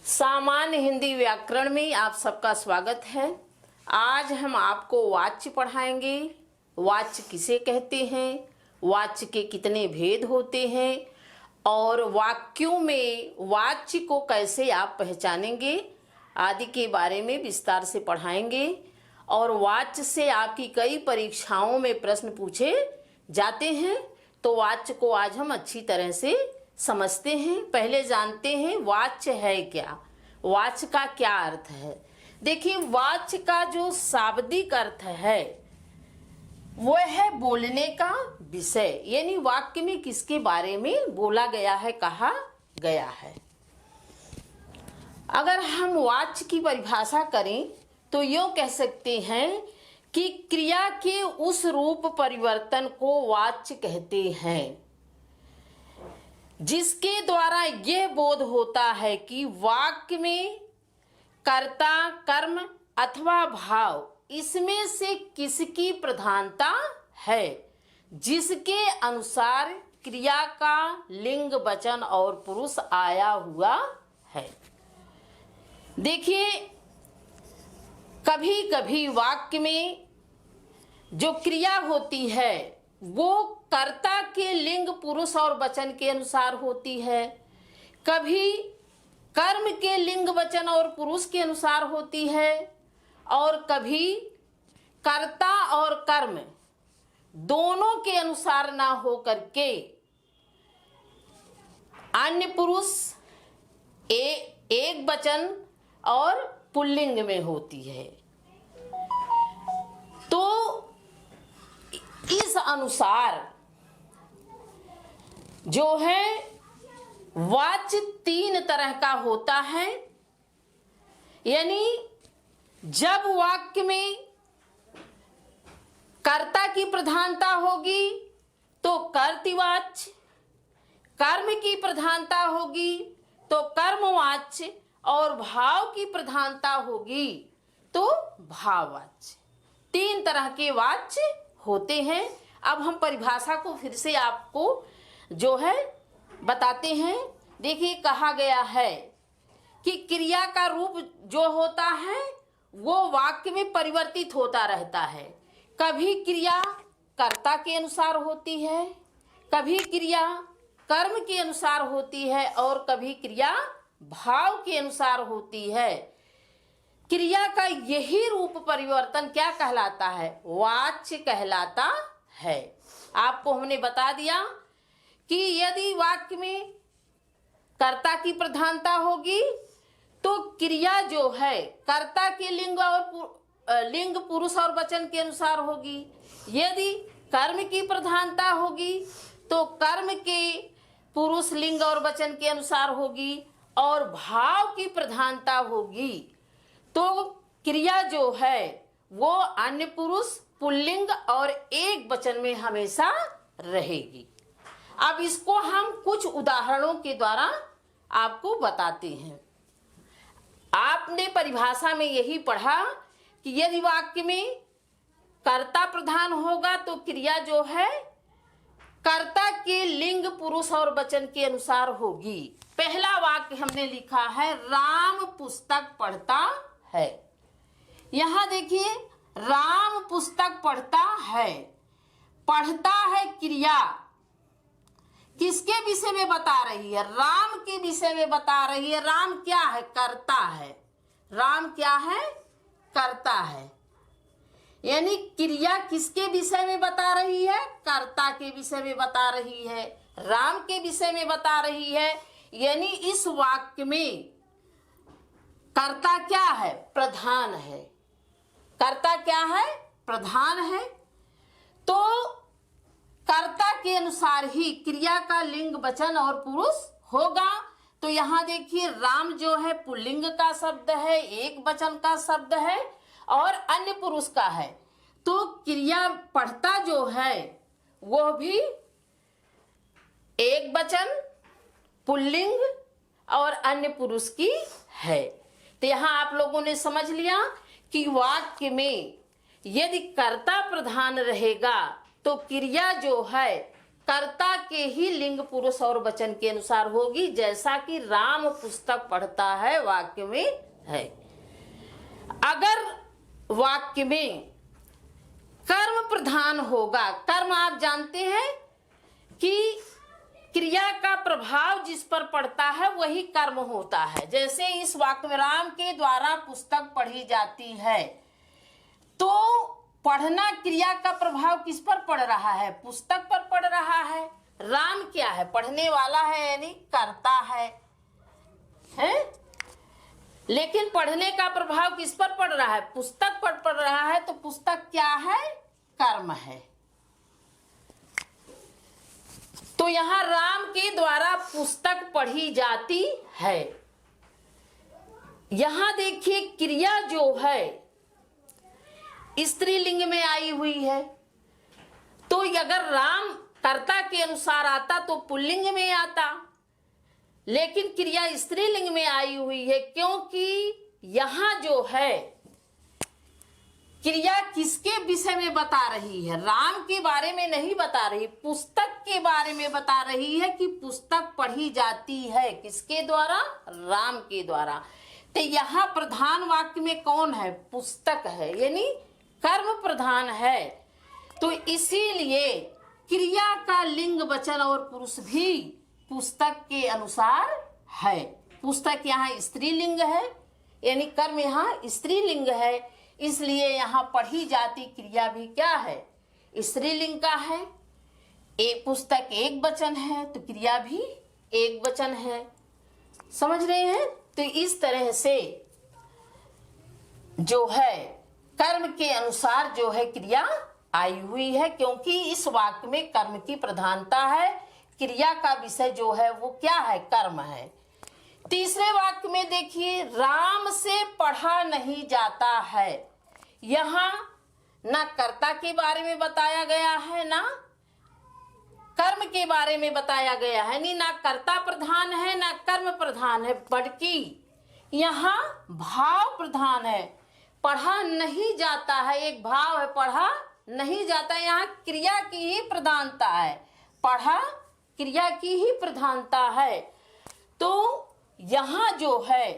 सामान्य हिंदी व्याकरण में आप सबका स्वागत है। आज हम आपको वाच्य पढ़ाएंगे। वाच्य किसे कहते हैं, वाच्य के कितने भेद होते हैं और वाक्यों में वाच्य को कैसे आप पहचानेंगे आदि के बारे में विस्तार से पढ़ाएंगे। और वाच्य से आपकी कई परीक्षाओं में प्रश्न पूछे जाते हैं, तो वाच्य को आज हम अच्छी तरह से समझते हैं। पहले जानते हैं वाच्य है क्या, वाच्य का क्या अर्थ है। देखिए, वाच्य का जो शाब्दिक अर्थ है वो है बोलने का विषय, यानी वाक्य में किसके बारे में बोला गया है, कहा गया है। अगर हम वाच्य की परिभाषा करें तो यूं कह सकते हैं कि क्रिया के उस रूप परिवर्तन को वाच्य कहते हैं जिसके द्वारा यह बोध होता है कि वाक्य में कर्ता, कर्म अथवा भाव इसमें से किसकी प्रधानता है, जिसके अनुसार क्रिया का लिंग, वचन और पुरुष आया हुआ है। देखिए, कभी कभी वाक्य में जो क्रिया होती है वो कर्ता के लिंग, पुरुष और वचन के अनुसार होती है, कभी कर्म के लिंग, वचन और पुरुष के अनुसार होती है, और कभी कर्ता और कर्म दोनों के अनुसार ना हो करके अन्य पुरुष, एक वचन और पुल्लिंग में होती है। तो इस अनुसार जो है वाच्य तीन तरह का होता है। यानी जब वाक्य में कर्ता की प्रधानता होगी तो कर्तृवाच्य, कर्म की प्रधानता होगी तो कर्मवाच्य, और भाव की प्रधानता होगी तो भाववाच्य। तीन तरह के वाच्य होते हैं। अब हम परिभाषा को फिर से आपको जो है बताते हैं। देखिए, कहा गया है कि क्रिया का रूप जो होता है वो वाक्य में परिवर्तित होता रहता है। कभी क्रिया कर्ता के अनुसार होती है, कभी क्रिया कर्म के अनुसार होती है, और कभी क्रिया भाव के अनुसार होती है। क्रिया का यही रूप परिवर्तन क्या कहलाता है, वाच्य कहलाता है। आपको हमने बता दिया कि यदि वाक्य में कर्ता की प्रधानता होगी तो क्रिया जो है कर्ता के लिंग, पुरुष और वचन के अनुसार होगी। यदि कर्म की प्रधानता होगी तो कर्म के पुरुष, लिंग और वचन के अनुसार होगी, और भाव की प्रधानता होगी तो क्रिया जो है वो अन्य पुरुष, पुल्लिंग और एक वचन में हमेशा रहेगी। अब इसको हम कुछ उदाहरणों के द्वारा आपको बताते हैं। आपने परिभाषा में यही पढ़ा कि यदि वाक्य में कर्ता प्रधान होगा तो क्रिया जो है कर्ता के लिंग, पुरुष और वचन के अनुसार होगी। पहला वाक्य हमने लिखा है, राम पुस्तक पढ़ता है। यहां देखिए, राम पुस्तक पढ़ता है। पढ़ता है क्रिया किसके विषय में बता रही है, राम के विषय में बता रही है। राम क्या है, कर्ता है। राम क्या है, कर्ता है। यानी क्रिया किसके विषय में बता रही है, कर्ता के विषय में बता रही है, राम के विषय में बता रही है। यानी इस वाक्य में कर्ता क्या है, प्रधान है। कर्ता क्या है, प्रधान है। तो कर्ता के अनुसार ही क्रिया का लिंग, वचन और पुरुष होगा। तो यहां देखिए, राम जो है पुल्लिंग का शब्द है, एक वचन का शब्द है और अन्य पुरुष का है। तो क्रिया पढ़ता जो है वो भी एक वचन, पुल्लिंग और अन्य पुरुष की है। तो यहां आप लोगों ने समझ लिया कि वाक्य में यदि कर्ता प्रधान रहेगा तो क्रिया जो है कर्ता के ही लिंग पुरुष और वचन के अनुसार होगी, जैसा कि राम पुस्तक पढ़ता है वाक्य में है। अगर वाक्य में कर्म प्रधान होगा, कर्म आप जानते हैं कि क्रिया का प्रभाव जिस पर पड़ता है वही कर्म होता है। जैसे इस वाक्य में राम के द्वारा पुस्तक पढ़ी जाती है, तो पढ़ना क्रिया का प्रभाव किस पर पड़ रहा है? पुस्तक पर पड़ रहा है। राम क्या है? पढ़ने वाला है, यानी कर्ता है? लेकिन पढ़ने का प्रभाव किस पर पड़ रहा है? पुस्तक पर पड़ रहा है। तो पुस्तक क्या है? कर्म है। तो यहां राम के द्वारा पुस्तक पढ़ी जाती है। यहां देखिए क्रिया जो है स्त्रीलिंग में आई हुई है, तो अगर राम कर्ता के अनुसार आता तो पुल्लिंग में आता, लेकिन क्रिया स्त्रीलिंग में आई हुई है क्योंकि यहां जो है क्रिया किसके विषय में बता रही है? राम के बारे में नहीं बता रही, पुस्तक के बारे में बता रही है कि पुस्तक पढ़ी जाती है। किसके द्वारा? राम के द्वारा। तो यहाँ प्रधान वाक्य में कौन है? पुस्तक है, यानी कर्म प्रधान है। तो इसीलिए क्रिया का लिंग वचन और पुरुष भी पुस्तक के अनुसार है। पुस्तक यहाँ स्त्रीलिंग है, यानी कर्म यहाँ स्त्रीलिंग है, इसलिए यहाँ पढ़ी जाती क्रिया भी क्या है? स्त्रीलिंग का है। एक पुस्तक एक वचन है तो क्रिया भी एक वचन है। समझ रहे हैं? तो इस तरह से जो है कर्म के अनुसार जो है क्रिया आई हुई है, क्योंकि इस वाक्य में कर्म की प्रधानता है। क्रिया का विषय जो है वो क्या है? कर्म है। तीसरे वाक्य में देखिए, राम से पढ़ा नहीं जाता है। यहाँ ना कर्ता के बारे में बताया गया है, ना कर्म के बारे में बताया गया है, नहीं ना कर्ता प्रधान है ना कर्म प्रधान है, बल्कि यहाँ भाव प्रधान है। पढ़ा नहीं जाता है, एक भाव है, पढ़ा नहीं जाता। यहाँ क्रिया की ही प्रधानता है, पढ़ा क्रिया की ही प्रधानता है। तो यहाँ जो है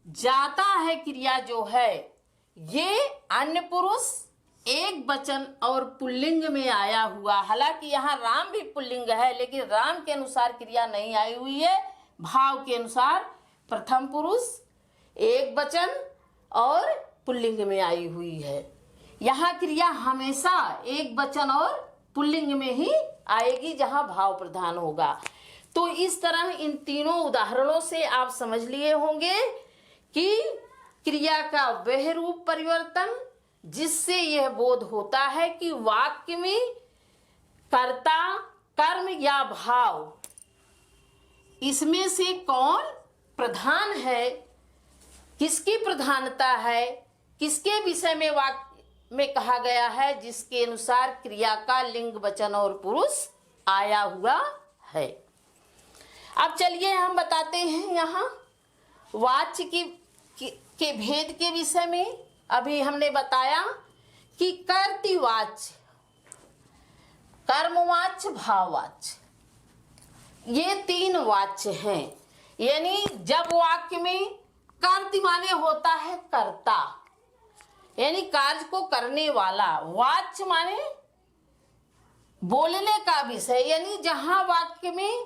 जाता है क्रिया जो है ये अन्य पुरुष एक वचन और पुल्लिंग में आया हुआ। हालांकि यहाँ राम भी पुल्लिंग है, लेकिन राम के अनुसार क्रिया नहीं आई हुई है। भाव के अनुसार प्रथम पुरुष एक वचन और पुल्लिंग में आई हुई है। यहाँ क्रिया हमेशा एक वचन और पुल्लिंग में ही आएगी जहाँ भाव प्रधान होगा। तो इस तरह इन तीनों उदाहरणों से आप समझ लिए होंगे कि क्रिया का वह रूप परिवर्तन जिससे यह बोध होता है कि वाक्य में कर्ता, कर्म या भाव इसमें से कौन प्रधान है, किसकी प्रधानता है, किसके विषय में वाक्य में कहा गया है, जिसके अनुसार क्रिया का लिंग वचन और पुरुष आया हुआ है। अब चलिए हम बताते हैं यहाँ वाच्य के भेद के विषय में। अभी हमने बताया कि कर्तृवाच्य, कर्मवाच्य, भाववाच्य, ये तीन वाच्य हैं। यानी जब वाक्य में कर्तृ माने होता है कर्ता, यानी कार्य को करने वाला, वाच्य माने बोलने का विषय, यानी जहां वाक्य में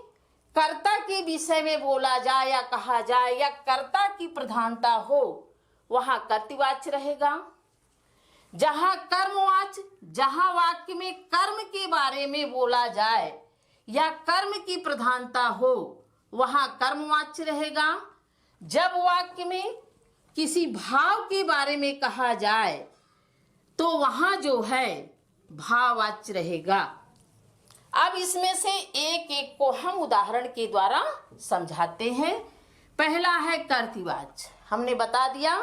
कर्ता के विषय में बोला जाए या कहा जाए या कर्ता की प्रधानता हो वहां कर्तृवाच्य रहेगा। जहां कर्मवाच्य, जहां वाक्य में कर्म के बारे में बोला जाए या कर्म की प्रधानता हो वहां कर्मवाच्य रहेगा। जब वाक्य में किसी भाव के बारे में कहा जाए तो वहां जो है भाववाच्य रहेगा। अब इसमें से एक एक को हम उदाहरण के द्वारा समझाते हैं। पहला है कर्तृवाच्य। हमने बता दिया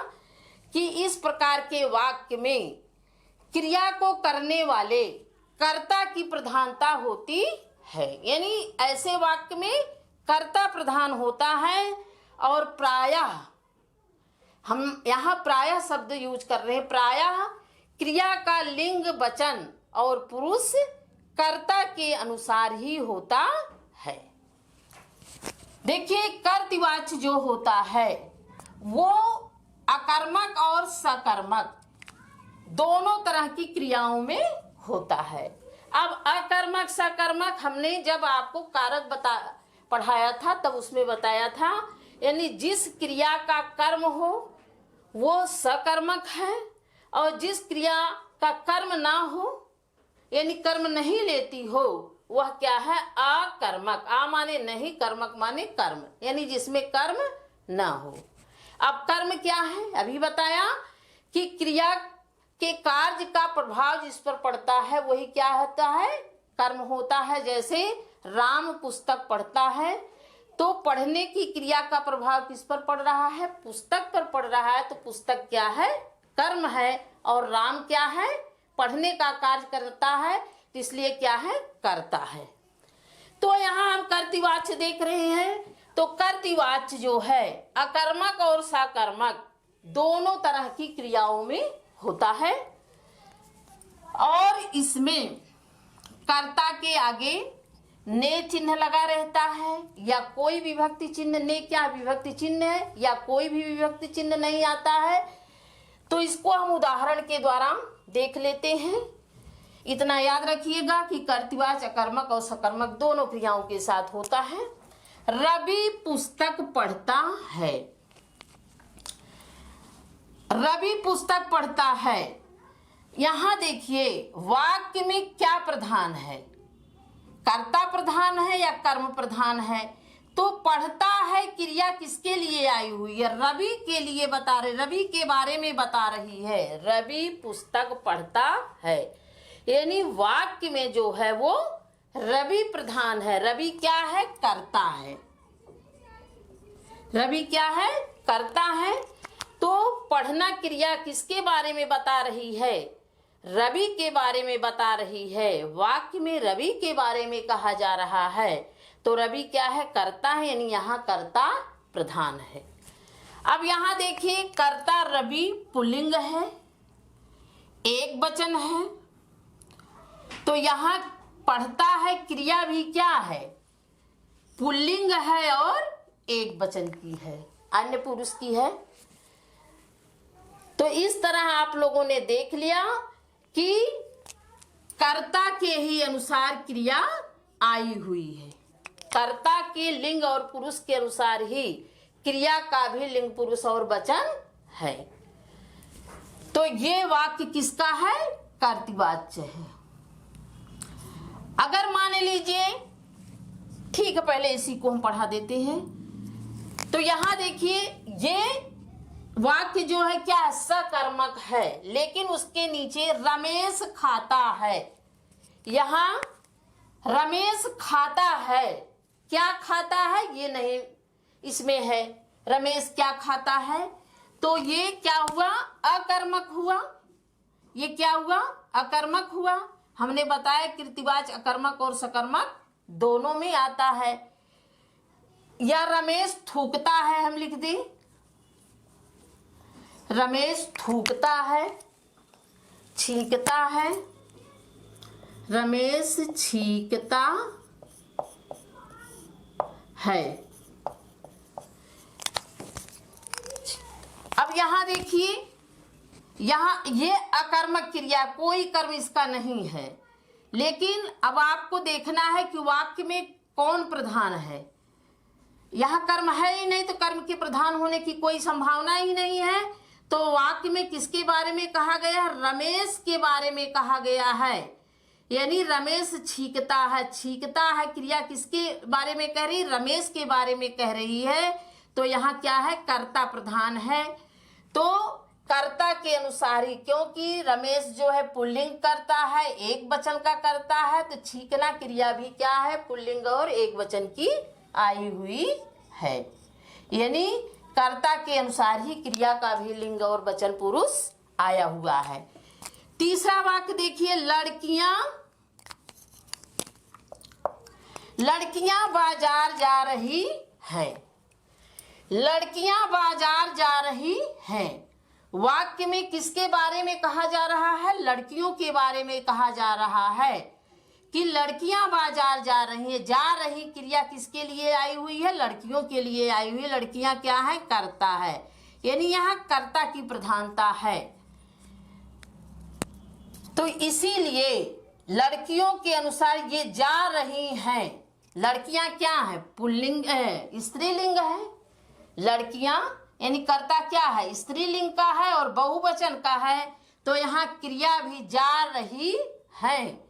कि इस प्रकार के वाक्य में क्रिया को करने वाले कर्ता की प्रधानता होती है, यानी ऐसे वाक्य में कर्ता प्रधान होता है। और प्रायः हम यहाँ प्रायः शब्द यूज कर रहे हैं, प्रायः क्रिया का लिंग वचन और पुरुष कर्ता के अनुसार ही होता है। देखिए, कर्तृवाच्य जो होता है वो अकर्मक और सकर्मक दोनों तरह की क्रियाओं में होता है। अब अकर्मक सकर्मक हमने जब आपको कारक पढ़ाया था तब उसमें बताया था, यानी जिस क्रिया का कर्म हो वो सकर्मक है, और जिस क्रिया का कर्म ना हो यानी कर्म नहीं लेती हो वह क्या है, अकर्मक। आ माने नहीं, कर्मक माने कर्म, यानी जिसमें कर्म ना हो। अब कर्म क्या है, अभी बताया कि क्रिया के कार्य का प्रभाव जिस पर पड़ता है वही क्या होता है, कर्म होता है। जैसे राम पुस्तक पढ़ता है तो पढ़ने की क्रिया का प्रभाव किस पर पड़ रहा है, पुस्तक पर पड़ रहा है, तो पुस्तक क्या है, कर्म है, और राम क्या है, पढ़ने का कार्य करता है, तो इसलिए क्या है, करता है। तो यहाँ हम कर्तृवाच्य देख रहे हैं। तो कर्तृवाच्य जो है अकर्मक और सकर्मक दोनों तरह की क्रियाओं में होता है, और इसमें कर्ता के आगे ने चिन्ह लगा रहता है, या कोई विभक्ति चिन्ह, ने क्या विभक्ति चिन्ह है, या कोई भी विभक्ति चिन्ह नहीं आता है। तो इसको हम उदाहरण के द्वारा देख लेते हैं। इतना याद रखिएगा कि कर्तृवाच्य अकर्मक और सकर्मक दोनों क्रियाओं के साथ होता है। रवि पुस्तक पढ़ता है, रवि पुस्तक पढ़ता है। यहां देखिए वाक्य में क्या प्रधान है, कर्ता प्रधान है या कर्म प्रधान है। तो पढ़ता है क्रिया किसके लिए आई हुई है, रवि के लिए बता रहे, रवि के बारे में बता रही है। रवि पुस्तक पढ़ता है, यानी वाक्य में जो है वो रवि प्रधान है। रवि क्या है, कर्ता है। रवि क्या है, कर्ता है। तो पढ़ना क्रिया किसके बारे में बता रही है, रवि के बारे में बता रही है। वाक्य में रवि के बारे में कहा जा रहा है, तो रवि क्या है, कर्ता है, यानी यहाँ कर्ता प्रधान है। अब यहाँ देखिए कर्ता रवि पुल्लिंग है, एक वचन है, तो यहाँ पढ़ता है क्रिया भी क्या है, पुल्लिंग है और एक वचन की है, अन्य पुरुष की है। तो इस तरह आप लोगों ने देख लिया कि कर्ता के ही अनुसार क्रिया आई हुई है। कर्ता के लिंग और पुरुष के अनुसार ही क्रिया का भी लिंग पुरुष और वचन है। तो ये वाक्य किसका है, कर्तृवाच्य है। अगर मान लीजिए, ठीक है, पहले इसी को हम पढ़ा देते हैं। तो यहां देखिए ये वाक्य जो है क्या है, सकर्मक है, लेकिन उसके नीचे रमेश खाता है। यहां रमेश खाता है, क्या खाता है ये नहीं इसमें है, रमेश क्या खाता है, तो ये क्या हुआ, अकर्मक हुआ। ये क्या हुआ, अकर्मक हुआ। हमने बताया कृतिवाच्य अकर्मक और सकर्मक दोनों में आता है। या रमेश थूकता है, हम लिख दें रमेश थूकता है, छींकता है, रमेश छींकता है। अब यहां देखिए, यहां ये अकर्मक क्रिया, कोई कर्म इसका नहीं है, लेकिन अब आपको देखना है कि वाक्य में कौन प्रधान है। यहां कर्म है ही नहीं, तो कर्म के प्रधान होने की कोई संभावना ही नहीं है। तो वाक्य में किसके बारे में कहा गया है, रमेश के बारे में कहा गया है, यानी रमेश छींकता है। छींकता है क्रिया किसके बारे में कह रही, रमेश के बारे में कह रही है। तो यहाँ क्या है, कर्ता प्रधान है। तो कर्ता के अनुसार ही, क्योंकि रमेश जो है पुल्लिंग करता है, एक वचन का करता है, तो छींकना क्रिया भी क्या है, पुल्लिंग और एक वचन की आई हुई है। यानी कर्ता के अनुसार ही क्रिया का भी लिंग और वचन पुरुष आया हुआ है। तीसरा वाक्य देखिए, लड़कियां बाजार जा रही हैं। लड़कियां बाजार जा रही हैं। वाक्य में किसके बारे में कहा जा रहा है, लड़कियों के बारे में कहा जा रहा है। कि लड़कियां बाजार जा रही हैं। जा रही क्रिया किसके लिए आई हुई है? लड़कियों के लिए आई हुई है। लड़कियां क्या है? कर्ता है, यानी यहाँ कर्ता की प्रधानता है। तो इसीलिए लड़कियों के अनुसार ये जा रही हैं। लड़कियां क्या है? पुल्लिंग है, स्त्रीलिंग है। लड़कियां यानी कर्ता क्या है? स्त्रीलिंग का है और बहुवचन का है। तो यहाँ क्रिया भी जा रही है।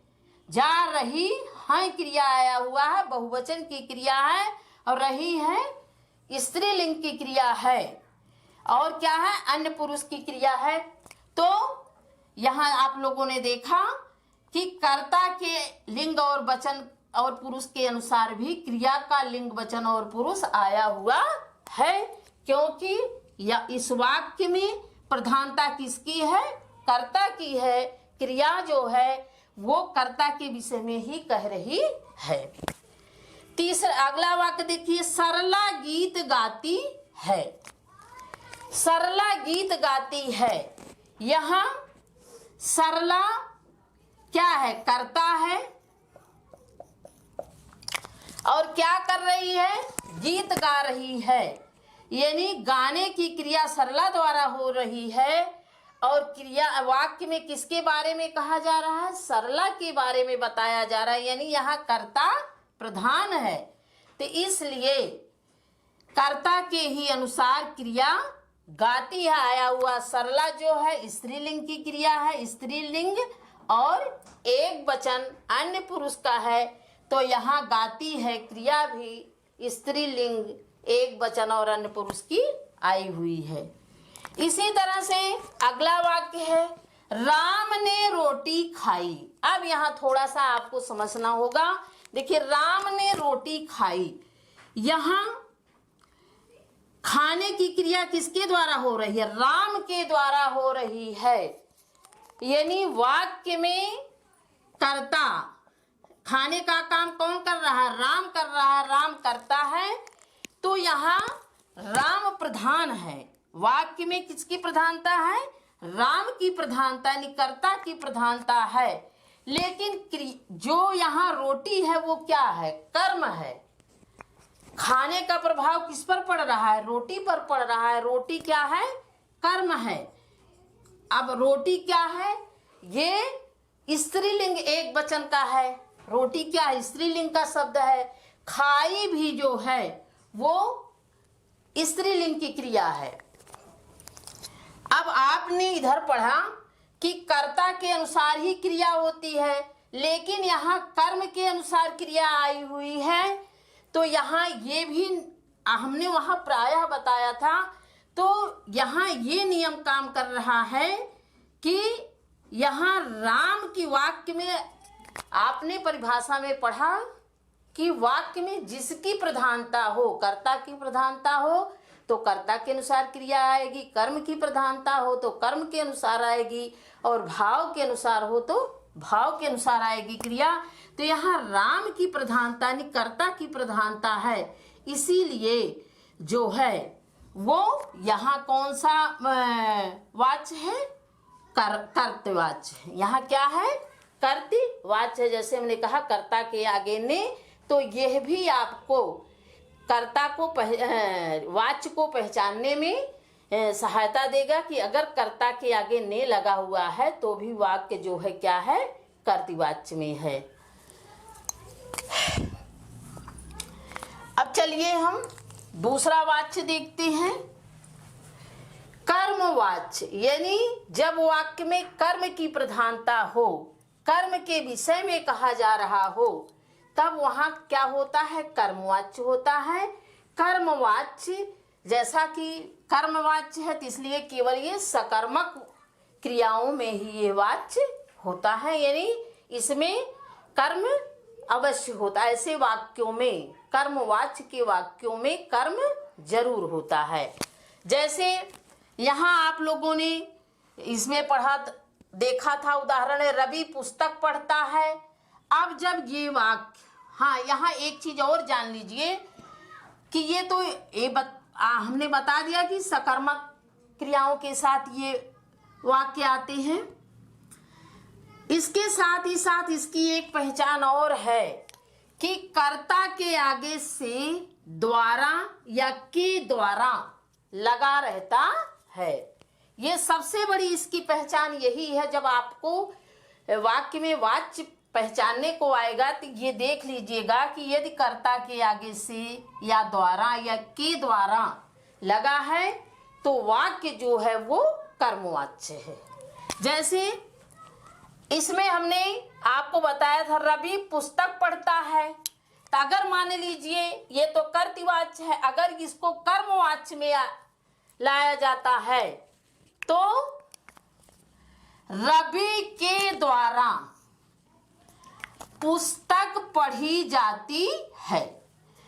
जा रही है क्रिया आया हुआ है, बहुवचन की क्रिया है, और रही है स्त्रीलिंग की क्रिया है। और क्या है? अन्य पुरुष की क्रिया है। तो यहाँ आप लोगों ने देखा कि कर्ता के लिंग और वचन और पुरुष के अनुसार भी क्रिया का लिंग, वचन और पुरुष आया हुआ है, क्योंकि या इस वाक्य में प्रधानता किसकी है? कर्ता की है। क्रिया जो है वो कर्ता के विषय में ही कह रही है। तीसरा अगला वाक्य देखिए, सरला गीत गाती है। सरला गीत गाती है। यहाँ सरला क्या है? कर्ता है, और क्या कर रही है? गीत गा रही है, यानी गाने की क्रिया सरला द्वारा हो रही है। और क्रिया वाक्य में किसके बारे में कहा जा रहा है? सरला के बारे में बताया जा रहा है, यानी यहाँ कर्ता प्रधान है। तो इसलिए कर्ता के ही अनुसार क्रिया गाती है आया हुआ। सरला जो है स्त्रीलिंग की क्रिया है, स्त्रीलिंग और एक वचन अन्य पुरुष का है। तो यहाँ गाती है क्रिया भी स्त्रीलिंग, एक वचन और अन्य पुरुष की आई हुई है। इसी तरह से अगला वाक्य है, राम ने रोटी खाई। अब यहाँ थोड़ा सा आपको समझना होगा। देखिए, राम ने रोटी खाई, यहाँ खाने की क्रिया किसके द्वारा हो रही है? राम के द्वारा हो रही है, यानी वाक्य में कर्ता, खाने का काम कौन कर रहा है? राम कर रहा है, राम करता है। तो यहाँ राम प्रधान है। वाक्य में किसकी प्रधानता है? राम की प्रधानता, यानी कर्ता की प्रधानता है। लेकिन जो यहाँ रोटी है वो क्या है? कर्म है। खाने का प्रभाव किस पर पड़ रहा है? रोटी पर पड़ रहा है। रोटी क्या है? कर्म है। अब रोटी क्या है? ये स्त्रीलिंग एक वचन का है। रोटी क्या है? स्त्रीलिंग का शब्द है। खाई भी जो है वो स्त्रीलिंग की क्रिया है। अब आपने इधर पढ़ा कि कर्ता के अनुसार ही क्रिया होती है, लेकिन यहाँ कर्म के अनुसार क्रिया आई हुई है। तो यहाँ ये भी हमने वहाँ प्रायः बताया था। तो यहाँ ये नियम काम कर रहा है कि यहाँ राम की वाक्य में आपने परिभाषा में पढ़ा कि वाक्य में जिसकी प्रधानता हो, कर्ता की प्रधानता हो तो कर्ता के अनुसार क्रिया आएगी, कर्म की प्रधानता हो तो कर्म के अनुसार आएगी, और भाव के अनुसार हो तो भाव के अनुसार आएगी क्रिया। तो यहाँ राम की प्रधानता यानी कर्ता की प्रधानता है, इसीलिए जो है वो यहाँ कौन सा वाच्य है? कर्तवाच्य। यहाँ क्या है? कर्तवाच्य है। जैसे हमने कहा कर्ता के आगे ने, तो यह भी आपको कर्ता को वाच्य को पहचानने में सहायता देगा कि अगर कर्ता के आगे ने लगा हुआ है तो भी वाक्य जो है क्या है? कर्तवाच्य में है। अब चलिए हम दूसरा वाच्य देखते हैं, कर्मवाच्य। यानी जब वाक्य में कर्म की प्रधानता हो, कर्म के विषय में कहा जा रहा हो, तब वहां क्या होता है? कर्मवाच्य होता है। कर्मवाच्य जैसा कि कर्मवाच्य है, तो इसलिए केवल ये सकर्मक क्रियाओं में ही ये वाच्य होता है, यानी इसमें कर्म अवश्य होता है। ऐसे वाक्यों में, कर्मवाच्य के वाक्यों में कर्म जरूर होता है। जैसे यहाँ आप लोगों ने इसमें पढ़ा देखा था उदाहरण है, रवि पुस्तक पढ़ता है। अब जब ये वाक्य, हाँ यहाँ एक चीज और जान लीजिए कि ये तो हमने बता दिया कि सकर्मक क्रियाओं के साथ ये वाक्य आते हैं, इसके साथ ही साथ इसकी एक पहचान और है कि कर्ता के आगे से द्वारा या के द्वारा लगा रहता है। ये सबसे बड़ी इसकी पहचान यही है। जब आपको वाक्य में वाच्य पहचानने को आएगा तो ये देख लीजिएगा कि यदि कर्ता के आगे से या द्वारा या के द्वारा लगा है तो वाक्य जो है वो कर्मवाच्य है। जैसे इसमें हमने आपको बताया था रवि पुस्तक पढ़ता है, तो अगर मान लीजिए ये तो कर्तृवाच्य है, अगर इसको कर्मवाच्य में लाया जाता है तो रवि के द्वारा पुस्तक पढ़ी जाती है।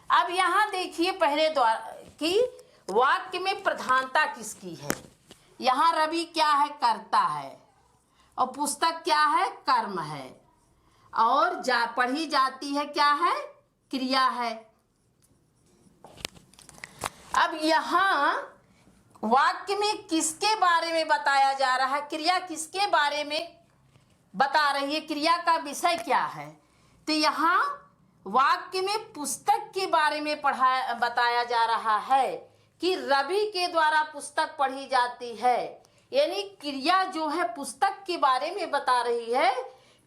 अब यहां देखिए पहले द्वारा कि वाक्य में प्रधानता किसकी है। यहां रवि क्या है, कर्ता है, और पुस्तक क्या है, कर्म है, और पढ़ी जाती है क्या है, क्रिया है। अब यहां वाक्य में किसके बारे में बताया जा रहा है, क्रिया किसके बारे में बता रही है, क्रिया का विषय क्या है। तो यहाँ वाक्य में पुस्तक के बारे में बताया जा रहा है कि रवि के द्वारा पुस्तक पढ़ी जाती है। यानी क्रिया जो है पुस्तक के बारे में बता रही है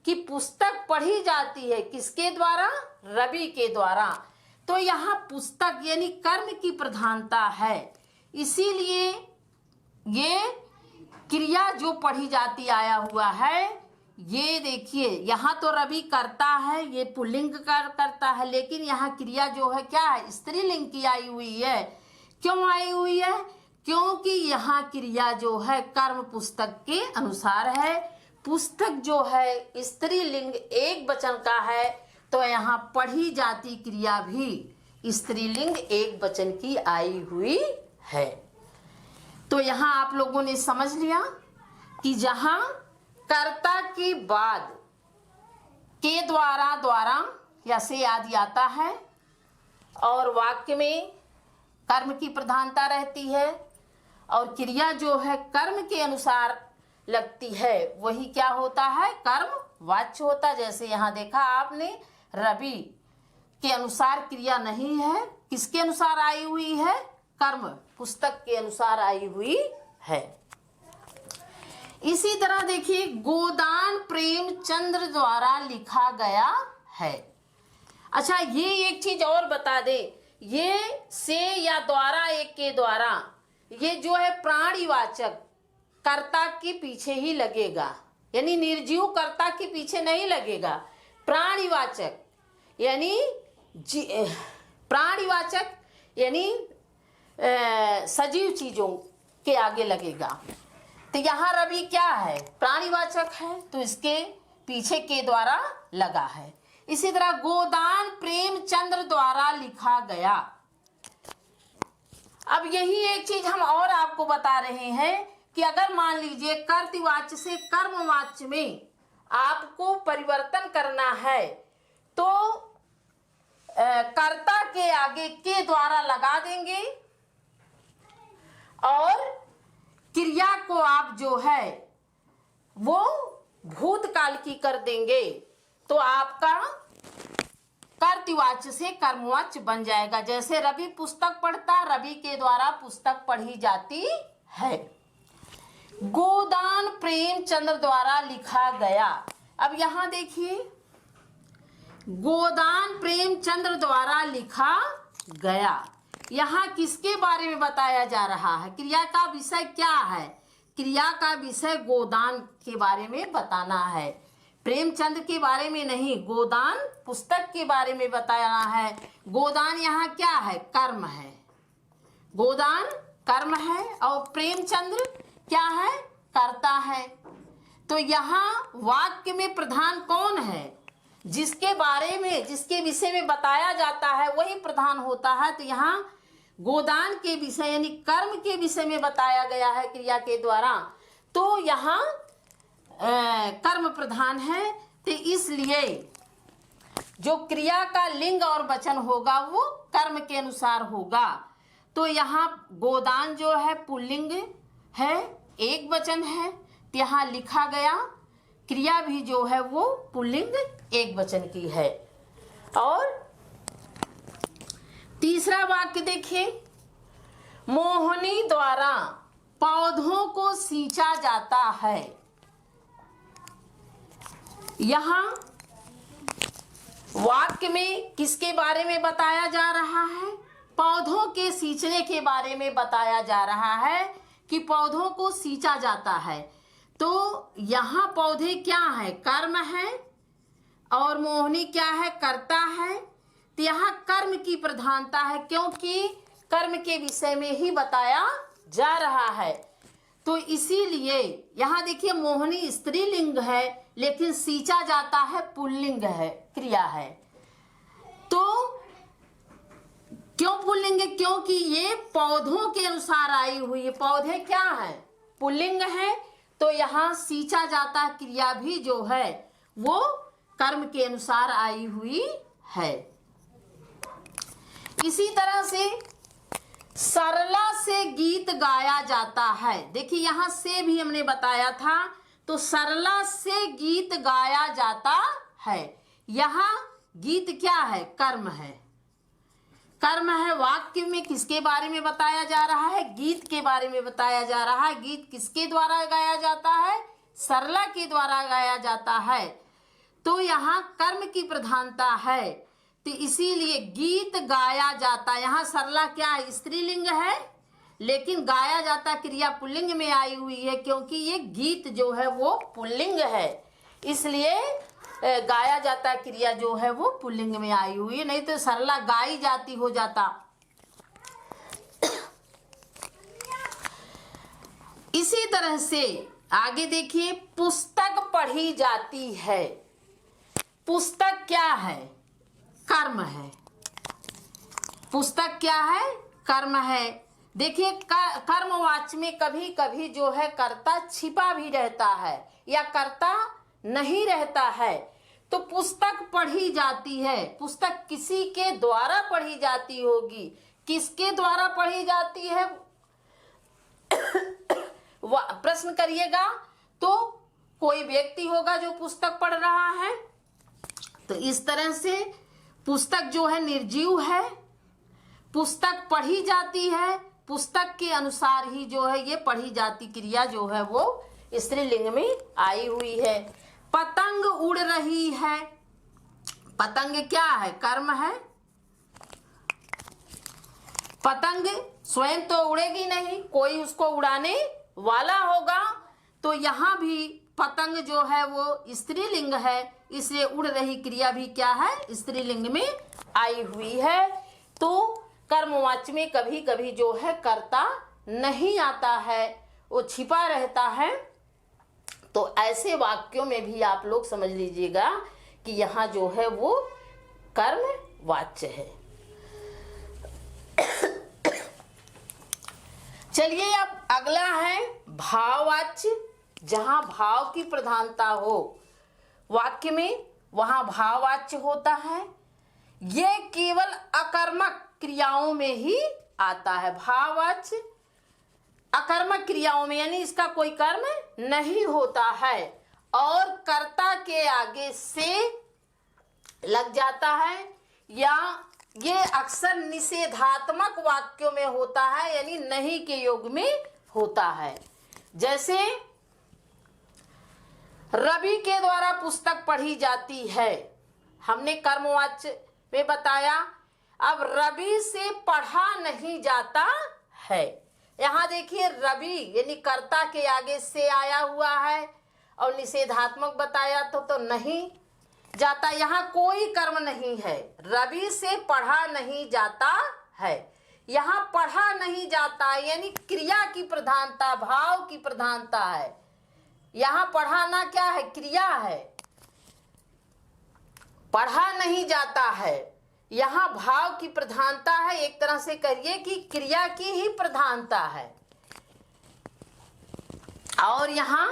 कि पुस्तक पढ़ी जाती है किसके द्वारा, रवि के द्वारा। तो यहाँ पुस्तक यानी कर्म की प्रधानता है, इसीलिए ये क्रिया जो पढ़ी जाती आया हुआ है। ये देखिए यहाँ तो रवि करता है, ये पुल्लिंग करता है, लेकिन यहाँ क्रिया जो है क्या है, स्त्रीलिंग की आई हुई है। क्यों आई हुई है, क्योंकि यहाँ क्रिया जो है कर्म पुस्तक के अनुसार है। पुस्तक जो है स्त्रीलिंग एक वचन का है, तो यहाँ पढ़ी जाती क्रिया भी स्त्रीलिंग एक वचन की आई हुई है। तो यहाँ आप लोगों ने समझ लिया कि जहां कर्ता के बाद के द्वारा, द्वारा या से आदि आता है और वाक्य में कर्म की प्रधानता रहती है और क्रिया जो है कर्म के अनुसार लगती है, वही क्या होता है, कर्म वाच्य होता है। जैसे यहाँ देखा आपने रवि के अनुसार क्रिया नहीं है, किसके अनुसार आई हुई है, कर्म पुस्तक के अनुसार आई हुई है। इसी तरह देखिए गोदान प्रेमचंद्र द्वारा लिखा गया है। अच्छा ये एक चीज और बता दे, ये से या द्वारा एक के द्वारा ये जो है प्राणीवाचक कर्ता के पीछे ही लगेगा, यानी निर्जीव कर्ता के पीछे नहीं लगेगा। प्राणीवाचक यानी प्राणीवाचक यानी सजीव चीजों के आगे लगेगा। तो यहाँ रवि क्या है, प्राणीवाचक है, तो इसके पीछे के द्वारा लगा है। इसी तरह गोदान प्रेमचंद्र द्वारा लिखा गया। अब यही एक चीज हम और आपको बता रहे हैं कि अगर मान लीजिए कर्तृवाच्य से कर्मवाच्य में आपको परिवर्तन करना है तो कर्ता के आगे के द्वारा लगा देंगे और क्रिया को आप जो है वो भूतकाल की कर देंगे, तो आपका कर्तृवाच्य से कर्मवाच्य बन जाएगा। जैसे रवि पुस्तक पढ़ता, रवि के द्वारा पुस्तक पढ़ी जाती है। गोदान प्रेमचंद्र द्वारा लिखा गया। अब यहां देखिए गोदान प्रेमचंद्र द्वारा लिखा गया, यहाँ किसके बारे में बताया जा रहा है, क्रिया का विषय क्या है, क्रिया का विषय गोदान के बारे में बताना है, प्रेमचंद के बारे में नहीं, गोदान पुस्तक के बारे में बताना है। गोदान यहाँ क्या है, कर्म है, गोदान कर्म है और प्रेमचंद्र क्या है, कर्ता है। तो यहाँ वाक्य में प्रधान कौन है, जिसके बारे में जिसके विषय में बताया जाता है वही प्रधान होता है। तो यहाँ गोदान के विषय यानी कर्म के विषय में बताया गया है क्रिया के द्वारा, तो यहाँ कर्म प्रधान है। तो इसलिए जो क्रिया का लिंग और वचन होगा वो कर्म के अनुसार होगा। तो यहाँ गोदान जो है पुल्लिंग है, एक वचन है, तो यहाँ लिखा गया क्रिया भी जो है वो पुल्लिंग एक वचन की है। और तीसरा वाक्य देखिए, मोहनी द्वारा पौधों को सींचा जाता है। यहां वाक्य में किसके बारे में बताया जा रहा है? पौधों के सींचने के बारे में बताया जा रहा है कि पौधों को सींचा जाता है। तो यहां पौधे क्या है? कर्म है, और मोहनी क्या है? कर्ता है। तो यहाँ कर्म की प्रधानता है, क्योंकि कर्म के विषय में ही बताया जा रहा है। तो इसीलिए यहाँ देखिए, मोहनी स्त्रीलिंग है लेकिन सींचा जाता है पुल्लिंग है, क्रिया है। तो क्यों पुल्लिंग है? क्योंकि ये पौधों के अनुसार आई हुई है। पौधे क्या है? पुल्लिंग है। तो यहाँ सींचा जाता क्रिया भी जो है वो कर्म के अनुसार आई हुई है। इसी तरह से सरला से गीत गाया जाता है। देखिए यहाँ से भी हमने बताया था, तो सरला से गीत गाया जाता है। यहाँ गीत क्या है? कर्म है। कर्म है। वाक्य में किसके बारे में बताया जा रहा है? गीत के बारे में बताया जा रहा है। गीत किसके द्वारा गाया जाता है? सरला के द्वारा गाया जाता है। तो यहाँ कर्म की प्रधानता है, तो इसीलिए गीत गाया जाता। यहाँ सरला क्या है? स्त्रीलिंग है, लेकिन गाया जाता क्रिया पुल्लिंग में आई हुई है, क्योंकि ये गीत जो है वो पुल्लिंग है, इसलिए गाया जाता क्रिया जो है वो पुल्लिंग में आई हुई है। नहीं तो सरला गाई जाती हो जाता। इसी तरह से आगे देखिए, पुस्तक पढ़ी जाती है। पुस्तक क्या है? कर्म है। पुस्तक क्या है? कर्म है। देखिए कर्मवाच्य में कभी कभी जो है कर्ता छिपा भी रहता है या कर्ता नहीं रहता है। तो पुस्तक पढ़ी जाती है। पुस्तक किसी के द्वारा पढ़ी जाती होगी। किसके द्वारा पढ़ी जाती है? प्रश्न करिएगा तो कोई व्यक्ति होगा जो पुस्तक पढ़ रहा है। तो इस तरह से पुस्तक जो है निर्जीव है, पुस्तक पढ़ी जाती है, पुस्तक के अनुसार ही जो है ये पढ़ी जाती क्रिया जो है वो स्त्रीलिंग में आई हुई है। पतंग उड़ रही है। पतंग क्या है? कर्म है। पतंग स्वयं तो उड़ेगी नहीं, कोई उसको उड़ाने वाला होगा। तो यहाँ भी पतंग जो है वो स्त्रीलिंग है, इसलिए उड़ रही क्रिया भी क्या है? स्त्रीलिंग में आई हुई है। तो कर्मवाच्य में कभी कभी जो है कर्ता नहीं आता है, वो छिपा रहता है। तो ऐसे वाक्यों में भी आप लोग समझ लीजिएगा कि यहाँ जो है वो कर्मवाच्य है। चलिए अब अगला है भाववाच्य। जहां भाव की प्रधानता हो वाक्य में, वहां भाववाच्य होता है। ये केवल अकर्मक क्रियाओं में ही आता है। भाववाच्य अकर्मक क्रियाओं में, यानी इसका कोई कर्म नहीं होता है और कर्ता के आगे से लग जाता है, या ये अक्सर निषेधात्मक वाक्यों में होता है, यानी नहीं के योग में होता है। जैसे रवि के द्वारा पुस्तक पढ़ी जाती है, हमने कर्मवाच्य में बताया। अब रवि से पढ़ा नहीं जाता है। यहाँ देखिए रवि यानी कर्ता के आगे से आया हुआ है और निषेधात्मक बताया तो नहीं जाता। यहाँ कोई कर्म नहीं है। रवि से पढ़ा नहीं जाता है। यहाँ पढ़ा नहीं जाता यानी क्रिया की प्रधानता, भाव की प्रधानता है। यहाँ पढ़ाना क्या है? क्रिया है। पढ़ा नहीं जाता है, यहाँ भाव की प्रधानता है। एक तरह से कहिए कि क्रिया की ही प्रधानता है। और यहाँ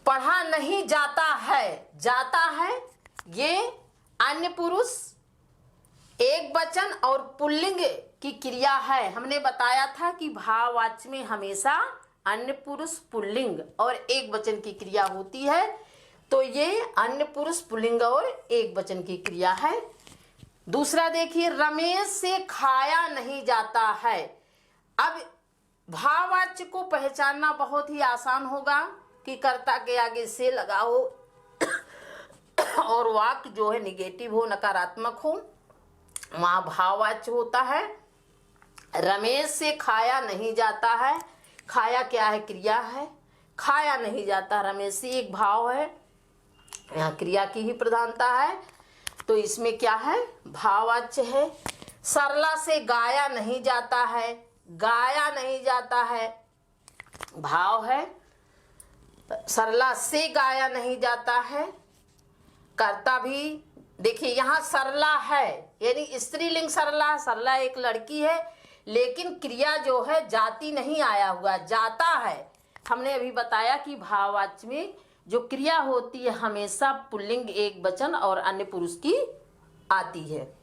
पढ़ा नहीं जाता है, जाता है ये अन्य पुरुष एक वचन और पुल्लिंग की क्रिया है। हमने बताया था कि भाववाच्य में हमेशा अन्य पुरुष पुल्लिंग और एक वचन की क्रिया होती है, तो ये अन्य पुरुष पुल्लिंग और एक वचन की क्रिया है। दूसरा देखिए, रमेश से खाया नहीं जाता है। अब भाववाच्य को पहचानना बहुत ही आसान होगा कि कर्ता के आगे से लगा हो और वाक्य जो है निगेटिव हो, नकारात्मक हो, वहां भाववाच्य होता है। रमेश से खाया नहीं जाता है, खाया क्या है? क्रिया है। खाया नहीं जाता रमेश से एक भाव है, यहाँ क्रिया की ही प्रधानता है, तो इसमें क्या है? भाववाच्य है। सरला से गाया नहीं जाता है, गाया नहीं जाता है, भाव है। सरला से गाया नहीं जाता है, कर्ता भी देखिए यहाँ सरला है, यानी स्त्रीलिंग सरला, सरला एक लड़की है, लेकिन क्रिया जो है जाति नहीं आया हुआ, जाता है। हमने अभी बताया कि भाववाच्य में जो क्रिया होती है हमेशा पुल्लिंग एक वचन और अन्य पुरुष की आती है।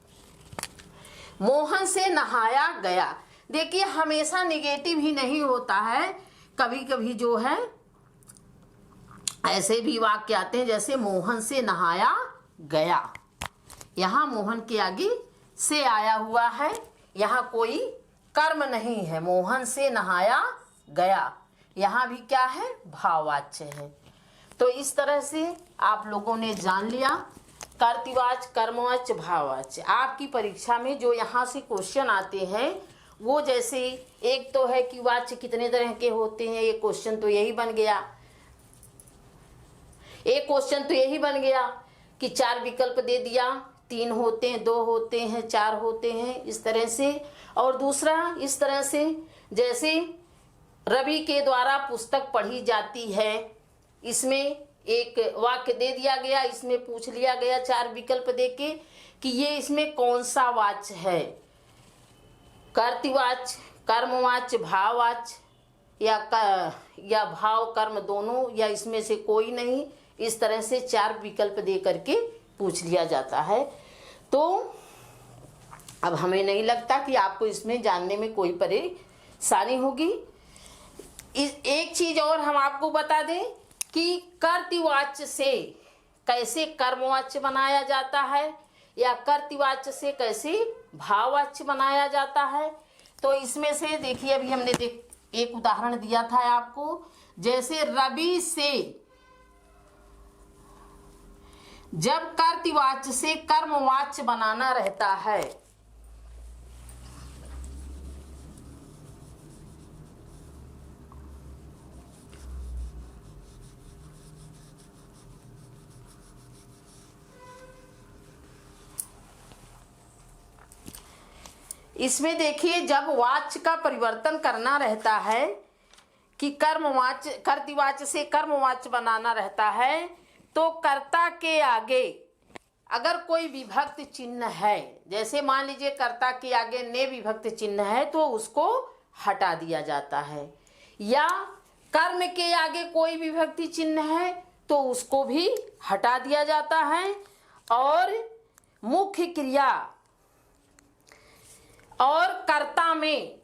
मोहन से नहाया गया, देखिए हमेशा निगेटिव ही नहीं होता है, कभी कभी जो है ऐसे भी वाक्य आते हैं, जैसे मोहन से नहाया गया। यहाँ मोहन के आगे से आया हुआ है, यहाँ कोई कर्म नहीं है। मोहन से नहाया गया, यहाँ भी क्या है? भाववाच्य है। तो इस तरह से आप लोगों ने जान लिया कर्तृवाच्य, कर्मवाच्य, भाववाच्य। आपकी परीक्षा में जो यहाँ से क्वेश्चन आते हैं वो जैसे एक तो है कि वाच्य कितने तरह के होते हैं, एक क्वेश्चन तो यही बन गया, एक क्वेश्चन तो यही बन गया कि 4 विकल्प दे दिया, 3 होते हैं, 2 होते हैं, 4 होते हैं, इस तरह से। और दूसरा इस तरह से, जैसे रवि के द्वारा पुस्तक पढ़ी जाती है, इसमें एक वाक्य दे दिया गया, इसमें पूछ लिया गया 4 विकल्प देके कि ये इसमें कौन सा वाच्य है, कर्तृवाच्य, कर्मवाच्य, भाववाच्य या भाव कर्म दोनों, या इसमें से कोई नहीं। इस तरह से 4 विकल्प दे करके पूछ लिया जाता है। तो अब हमें नहीं लगता कि आपको इसमें जानने में कोई परेशानी होगी। एक चीज और हम आपको बता दें कि कर्तृवाच्य से कैसे कर्मवाच्य बनाया जाता है या कर्तृवाच्य से कैसे भाववाच्य बनाया जाता है। तो इसमें से देखिए, अभी हमने एक उदाहरण दिया था आपको, जैसे रवि से जब कर्तृवाच्य से कर्मवाच्य बनाना रहता है, इसमें देखिए जब वाच्य का परिवर्तन करना रहता है कि कर्मवाच्य, कर्तृवाच्य से कर्मवाच्य बनाना रहता है, तो कर्ता के आगे अगर कोई विभक्त चिन्ह है, जैसे मान लीजिए कर्ता के आगे ने विभक्त चिन्ह है, तो उसको हटा दिया जाता है, या कर्म के आगे कोई विभक्ति चिन्ह है तो उसको भी हटा दिया जाता है। और मुख्य क्रिया और कर्ता में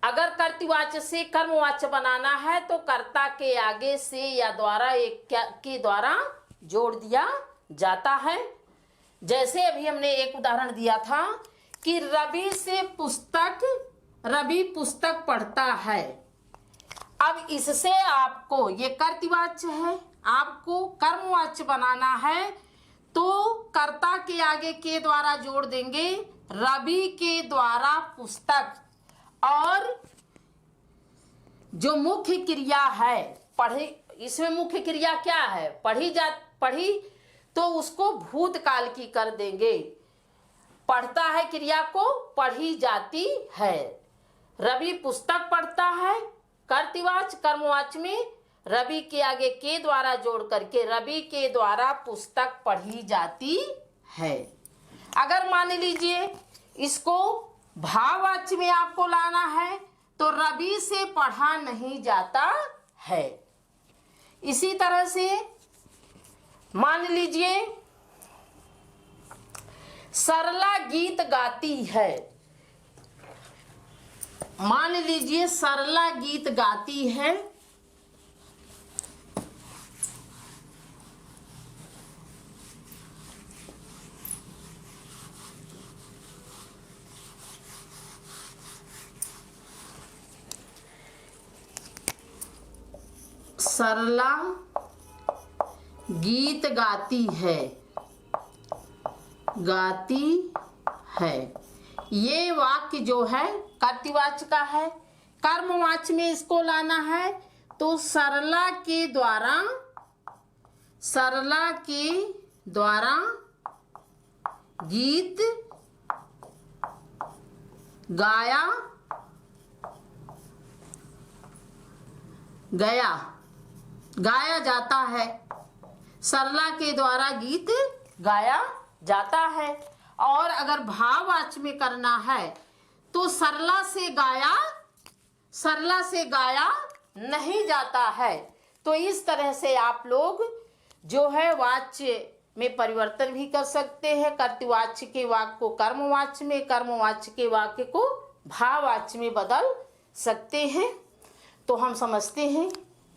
अगर कर्तृवाच्य से कर्मवाच्य बनाना है तो कर्ता के आगे से या द्वारा एक के द्वारा जोड़ दिया जाता है। जैसे अभी हमने एक उदाहरण दिया था कि रवि पुस्तक पढ़ता है। अब इससे आपको, ये कर्तृवाच्य है, आपको कर्मवाच्य बनाना है तो कर्ता के आगे के द्वारा जोड़ देंगे रवि के द्वारा पुस्तक, और जो मुख्य क्रिया है पढ़ी, इसमें मुख्य क्रिया क्या है? पढ़ी, तो उसको भूतकाल की कर देंगे। पढ़ता है क्रिया को पढ़ी जाती है। रवि पुस्तक पढ़ता है, कर्तृवाच्य, कर्मवाच्य में रवि के आगे के द्वारा जोड़ करके रवि के द्वारा पुस्तक पढ़ी जाती है। अगर मान लीजिए इसको भाववाच्य में आपको लाना है तो रवि से पढ़ा नहीं जाता है। इसी तरह से मान लीजिए सरला गीत गाती है, मान लीजिए सरला गीत गाती है, सरला गीत गाती है, गाती है। ये वाक्य जो है कर्तृवाच्य का है। कर्मवाच्य में इसको लाना है तो सरला के द्वारा गीत गाया जाता है। सरला के द्वारा गीत गाया जाता है। और अगर भाववाच्य में करना है तो सरला से गाया नहीं जाता है। तो इस तरह से आप लोग जो है वाच्य में परिवर्तन भी कर सकते हैं। कर्तृवाच्य के वाक्य को कर्मवाच्य में, कर्मवाच्य के वाक्य को भाववाच्य में बदल सकते हैं। तो हम समझते हैं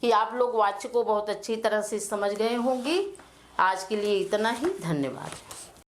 कि आप लोग वाच्य को बहुत अच्छी तरह से समझ गए होंगे। आज के लिए इतना ही, धन्यवाद।